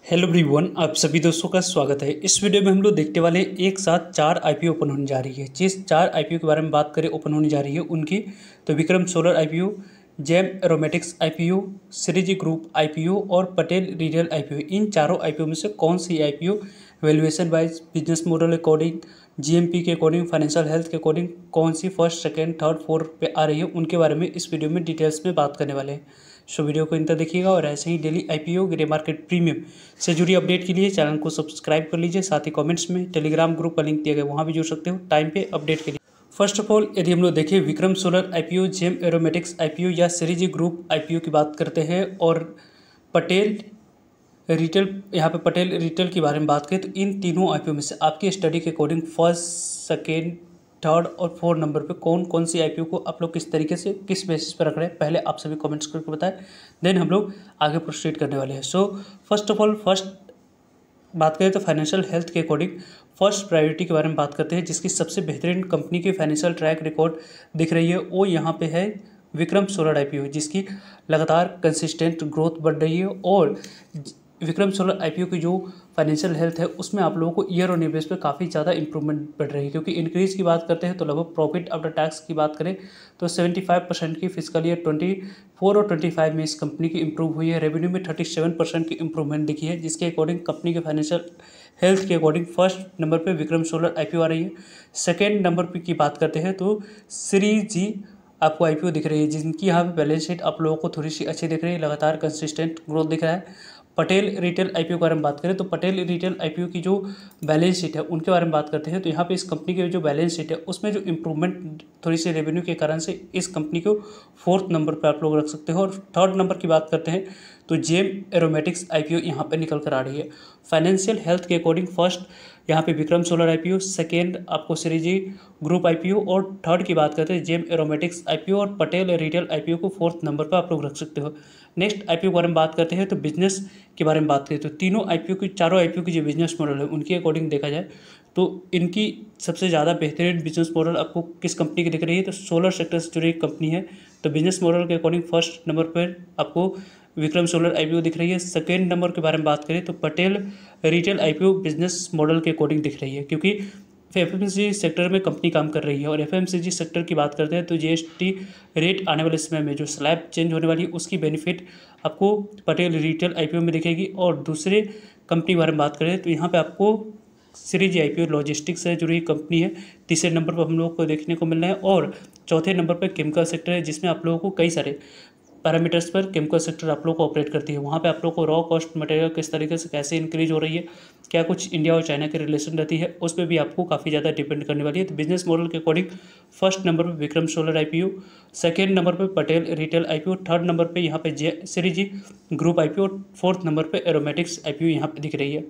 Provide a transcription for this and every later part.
Hello everyone, आप सभी दोस्तों का स्वागत है। इस वीडियो में हम लोग देखने वाले हैं एक साथ 4 आईपीओ ओपन होने जा रही है। जिस 4 आईपीओ के बारे में बात करें ओपन होने जा रही है उनकी, तो Vikram solar IPO, Gem Aromatics IPO, Shreeji group IPO और पटेल रिटेल आईपीओ। इन चारों आईपीओ में से कौन सी IPO valuation wise, business model according, GMP के अकॉर्डिंग, फाइनेंशियल हेल्थ के अकॉर्डिंग कौन सी फर्स्ट, सेकेंड, थर्ड, फोर्थ पे आ रही है, उनके बारे में इस वीडियो में डिटेल्स में बात करने वाले हैं। सो वीडियो को इंतजार देखिएगा और ऐसे ही daily IPO grey market premium से जुड़ी अपडेट के लिए चैनल को सब्सक्राइब कर लीजिए। साथ ही कमेंट्स में टेलीग्राम ग्रुप का लिंक दिया गया, वहाँ भी जुड़ सकते हो टाइम पे अपडेट के लिए। फर्स्ट ऑफ ऑल, यदि हम लोग देखें Vikram solar IPO, Gem Aromatics IPO या श्रीजी ग्रुप आईपीओ की बात करते हैं और पटेल रिटेल, यहाँ पे पटेल रिटेल के बारे में बात करें, तो इन तीनों आईपीओ में से आपकी स्टडी के अकॉर्डिंग फर्स्ट, सेकेंड, थर्ड और फोर्थ नंबर पे कौन कौन सी आईपीओ को आप लोग किस तरीके से, किस बेसिस पर रख रहे हैं, पहले आप सभी कमेंट्स करके बताएं। देन हम लोग आगे प्रोसीड करने वाले हैं। So first of all, first बात करें तो फाइनेंशियल हेल्थ के अकॉर्डिंग फर्स्ट प्रायोरिटी के बारे में बात करते हैं, जिसकी सबसे बेहतरीन कंपनी की फाइनेंशियल ट्रैक रिकॉर्ड दिख रही है वो यहाँ पे है विक्रम सोलर आईपीओ, जिसकी लगातार कंसिस्टेंट ग्रोथ बढ़ रही है। और विक्रम सोलर आईपीओ की जो फाइनेंशियल हेल्थ है उसमें आप लोगों को ईयर ऑन ईयर बेस पे काफ़ी ज़्यादा इंप्रूवमेंट बढ़ रही है। क्योंकि इंक्रीज़ की बात करते हैं तो लगभग प्रॉफिट आफ्टर टैक्स की बात करें तो 75% की फिजिकल ईयर 24 और 25 में इस कंपनी की इंप्रूव हुई है। रेवेन्यू में 37% की इंप्रूवमेंट दिखी है, जिसके अकॉर्डिंग कंपनी के फाइनेंशियल हेल्थ के अकॉर्डिंग फर्स्ट नंबर पर विक्रम सोलर आईपीओ आ रही है। सेकेंड नंबर पर की बात करते हैं तो श्री जी आपको आईपीओ दिख रही है, जिनकी यहाँ पे बैलेंस शीट आप लोगों को थोड़ी सी अच्छी दिख रही है, लगातार कंसिस्टेंट ग्रोथ दिख रहा है। पटेल रिटेल आईपीओ के बारे में बात करें तो पटेल रिटेल आईपीओ की जो बैलेंस शीट है उनके बारे में बात करते हैं, तो यहाँ पे इस कंपनी की जो बैलेंस शीट है उसमें जो इंप्रूवमेंट थोड़ी सी रेवेन्यू के कारण से इस कंपनी को फोर्थ नंबर पर आप लोग रख सकते हो। और थर्ड नंबर की बात करते हैं तो जेम एरोमेटिक्स आईपीओ यहाँ पे निकल कर आ रही है। फाइनेंशियल हेल्थ के अकॉर्डिंग फर्स्ट यहाँ पे विक्रम सोलर आईपीओ, सेकेंड आपको श्रीजी ग्रुप आईपीओ और थर्ड की बात करते हैं जेम एरोमेटिक्स आईपीओ और पटेल रिटेल आईपीओ को फोर्थ नंबर पर आप लोग रख सकते हो। नेक्स्ट आईपीओ के बारे में बात करते हैं तो बिजनेस के बारे में बात करें तो तीनों आईपीओ की, चारों आईपीओ की जो बिजनेस मॉडल है उनके अकॉर्डिंग देखा जाए तो इनकी सबसे ज़्यादा बेहतरीन बिजनेस मॉडल आपको किस कंपनी की दिख रही है, तो सोलर सेक्टर से जुड़ी कंपनी है। तो बिजनेस मॉडल के अकॉर्डिंग फर्स्ट नंबर पर आपको विक्रम सोलर आईपीओ दिख रही है। सेकेंड नंबर के बारे में बात करें तो Patel retail IPO business model के अकॉर्डिंग दिख रही है, क्योंकि एफएमसीजी सेक्टर में कंपनी काम कर रही है। और एफएमसीजी सेक्टर की बात करते हैं तो जीएसटी रेट आने वाले समय में जो स्लैब चेंज होने वाली है उसकी बेनिफिट आपको पटेल रिटेल आईपीओ में दिखेगी। और दूसरे कंपनी के बारे में बात करें तो यहाँ पे आपको श्रीजी आईपीओ लॉजिस्टिक्स से जुड़ी कंपनी है, तीसरे नंबर पर हम लोग को देखने को मिल रहा है। और चौथे नंबर पर केमिकल सेक्टर है, जिसमें आप लोगों को कई सारे पैरामीटर्स पर केमिकल सेक्टर आप लोग को ऑपरेट करती है। वहाँ पे आप लोग को रॉ कॉस्ट मटेरियल किस तरीके से कैसे इंक्रीज हो रही है, क्या कुछ इंडिया और चाइना के रिलेशन रहती है, उस पर भी आपको काफ़ी ज़्यादा डिपेंड करने वाली है। तो बिजनेस मॉडल के अकॉर्डिंग फर्स्ट नंबर पर Vikram solar IPO, second number पर Patel retail IPO, third number पर यहाँ पे श्रीजी ग्रुप आईपीओ और फोर्थ नंबर पर एरोमेटिक्स आईपीओ यहाँ पे दिख रही है।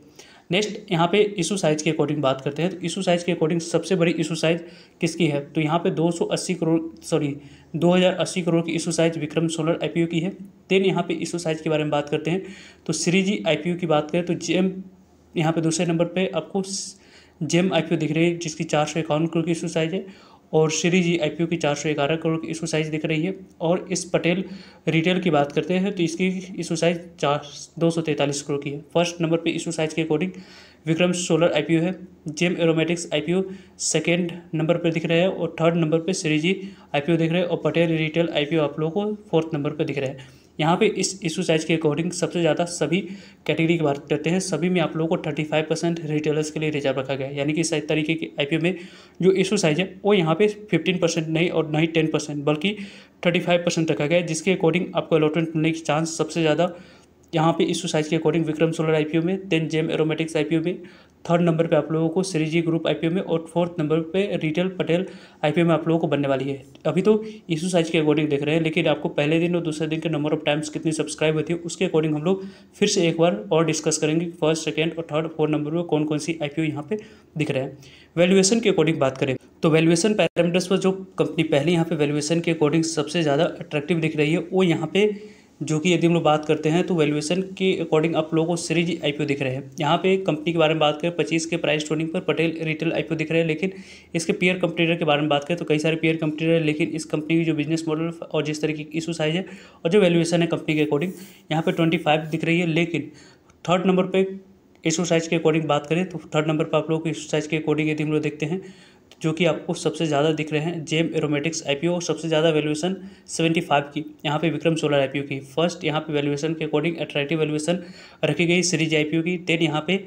नेक्स्ट यहाँ पे इशू साइज़ के अकॉर्डिंग बात करते हैं तो इशू साइज़ के अकॉर्डिंग सबसे बड़ी इशू साइज़ किसकी है, तो यहाँ पे 2080 करोड़ की issue size Vikram solar IPO की है। देन यहाँ पे इशू साइज़ के बारे में बात करते हैं तो श्रीजी आईपीओ की बात करें तो जेम यहाँ पे दूसरे नंबर पे आपको जेम आईपीओ दिख रही है, जिसकी 451 करोड़ की इशू साइज़ है। और श्रीजी आईपीओ की 411 करोड़ की इशू साइज़ दिख रही है। और इस पटेल रिटेल की बात करते हैं तो इसकी इशू साइज़ 243 करोड़ की है। फर्स्ट नंबर पे इशू साइज़ के अकॉर्डिंग विक्रम सोलर आईपीओ है, Gem Aromatics IPO second number पर दिख रहा है और थर्ड नंबर पे श्रीजी आईपीओ दिख रहा है और पटेल रिटेल आईपीओ आप लोगों को फोर्थ नंबर पर दिख रहा है। यहाँ पे इस इशू साइज़ के अकॉर्डिंग सबसे ज़्यादा सभी कैटेगरी की बात करते हैं, सभी में आप लोगों को 35% रिटेलर्स के लिए रिजर्व रखा गया है। यानी कि इस तरीके के आईपीओ में जो इशू साइज़ है वो यहाँ पे 15% नहीं और नहीं 10% बल्कि 35% रखा गया है, जिसके अकॉर्डिंग आपको अलॉटमेंट मिलने की चांस सबसे ज़्यादा यहाँ पे इशू साइज़ के अकॉर्डिंग विक्रम सोलर आईपीओ में, देन जेम एरोमेटिक्स आईपीओ में, थर्ड नंबर पे आप लोगों को श्रीजी ग्रुप आईपीओ में और फोर्थ नंबर पे रिटेल पटेल आईपीओ में आप लोगों को बनने वाली है। अभी तो इशू साइज़ के अकॉर्डिंग देख रहे हैं, लेकिन आपको पहले दिन और दूसरे दिन के नंबर ऑफ टाइम्स कितनी सब्सक्राइब होती है उसके अकॉर्डिंग हम लोग फिर से एक बार और डिस्कस करेंगे फर्स्ट, सेकेंड और थर्ड, फोर्थ नंबर पर कौन कौन सी आईपीओ यहाँ पे दिख रहे हैं। वैल्यूएशन के अकॉर्डिंग बात करें तो वैल्यूएशन पैरामीटर्स पर जो कंपनी पहले यहाँ पे वैल्यूएशन के अकॉर्डिंग सबसे ज़्यादा अट्रैक्टिव दिख रही है वो यहाँ पे, जो कि यदि हम लोग बात करते हैं तो वैल्यूएशन के अकॉर्डिंग आप लोगों को श्रीजी आईपीओ दिख रहे हैं। यहाँ पे कंपनी के बारे में बात करें 25 के प्राइस ट्रेडिंग पर पटेल रिटेल आईपीओ दिख रहे हैं, लेकिन इसके पीयर कंपटीटर के बारे में बात करें तो कई सारे पीयर कंपटीटर है, लेकिन इस कंपनी की जो बिजनेस मॉडल और जिस तरीके की इशू साइज है और जो वैल्यूएशन है कंपनी के अकॉर्डिंग यहाँ पे 25 दिख रही है, लेकिन थर्ड नंबर पे इशू साइज के अकॉर्डिंग बात करें तो थर्ड नंबर पर आप लोगों को इशू साइज के अकॉर्डिंग यदि हम लोग देखते हैं जो कि आपको सबसे ज़्यादा दिख रहे हैं जेम एरोमेटिक्स आईपीओ, और सबसे ज़्यादा वैल्यूएशन 75 की यहाँ पे विक्रम सोलर आईपीओ की। फर्स्ट यहाँ पे वैल्यूएशन के अकॉर्डिंग अट्रैक्टिव वैल्यूएशन रखी गई सीरीज आईपीओ की। देन यहाँ पे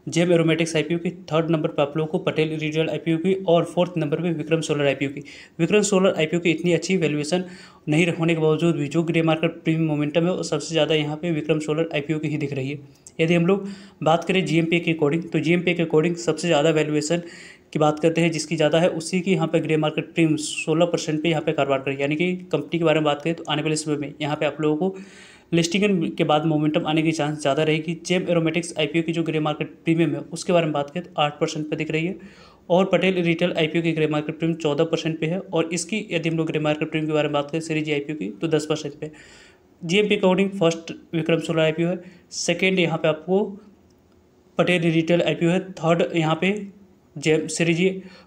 जेम एरोमेटिक्स आईपीओ की। थर्ड नंबर पर आप लोगों को पटेल रीजनल आईपीओ की, और फोर्थ नंबर पे विक्रम सोलर आईपीओ की। विक्रम सोलर आईपीओ की इतनी अच्छी वैल्यूएशन नहीं होने के बावजूद भी जो ग्रे मार्केट प्रीमियम मोमेंटम है वो सबसे ज़्यादा यहाँ पे विक्रम सोलर आईपीओ की ही दिख रही है। यदि हम लोग बात करें जीएमपी के अकॉर्डिंग तो जीएमपी के अकॉर्डिंग सबसे ज़्यादा वैल्यूएशन की बात करते हैं जिसकी ज़्यादा है उसी की यहाँ पे ग्रे मार्केट प्रीमियम 16% पे यहाँ पे कारोबार करें। यानी कि कंपनी के बारे में बात करें तो आने वाले समय में यहाँ पे आप लोगों को लिस्टिंग के बाद मोमेंटम आने की चांस ज़्यादा रहेगी। जेम एरोमेटिक्स आईपीओ की जो ग्रे मार्केट प्रीमियम है उसके बारे में बात करें तो 8% पे दिख रही है, और पटेल रिटेल आईपीओ की ग्रे मार्केट प्रीमियम 14% पे है, और इसकी यदि हम लोग ग्रे मार्केट प्रीमियम के बारे में बात करें सीरीज आईपीओ की तो 10% पे। GMP according first Vikram solar IPO है, सेकेंड यहाँ पे आपको पटेल रिटेल आईपीओ है, थर्ड यहाँ पे Gem series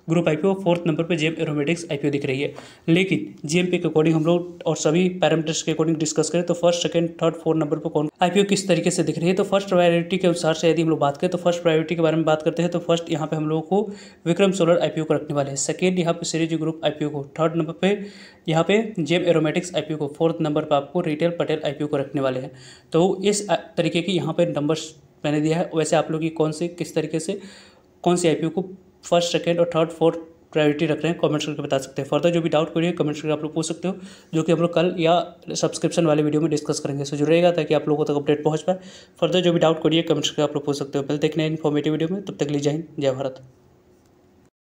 group IPO, fourth number पे जेम एरोमेटिक्स आईपीओ दिख रही है। लेकिन जीएमपी के अकॉर्डिंग हम लोग और सभी पैरामीटर्स के अकॉर्डिंग डिस्कस करें तो first second third fourth number पर कौन आईपीओ किस तरीके से दिख रही है। तो फर्स्ट प्रायोरिटी के अनुसार से यदि हम लोग बात करें तो फर्स्ट प्रायोरिटी के बारे में बात करते हैं तो फर्स्ट यहाँ पे हम लोगों को विक्रम सोलर आईपीओ को रखने वाले हैं, सेकेंड यहाँ पे सीरीज ग्रुप आईपीओ को, थर्ड नंबर पे यहाँ पे जेम एरोमेटिक्स आईपीओ को, फोर्थ नंबर पर आपको रिटेल पटेल आईपीओ को रखने वाले हैं। तो इस तरीके की यहाँ पे नंबर्स मैंने दिया है। वैसे आप लोग की कौन से किस तरीके से कौन सी आईपीओ को फर्स्ट सेकंड और थर्ड फोर्थ प्रायोरिटी रख रहे हैं कमेंट्स करके बता सकते हैं। फर्दर जो भी डाउट करिए कमेंट्स करके आप लोग पूछ सकते हो, जो कि हम लोग कल या सब्सक्रिप्शन वाले वीडियो में डिस्कस करेंगे। सो जुड़ेगा ताकि आप लोगों तक अपडेट पहुंच पाए। फर्दर जो भी डाउट करिए कमेंट्स करके आप लोग पूछ सकते हो। पहले देखने इन्फॉर्मेटिव वीडियो में, तब तक के लिए जय हिंद जय भारत।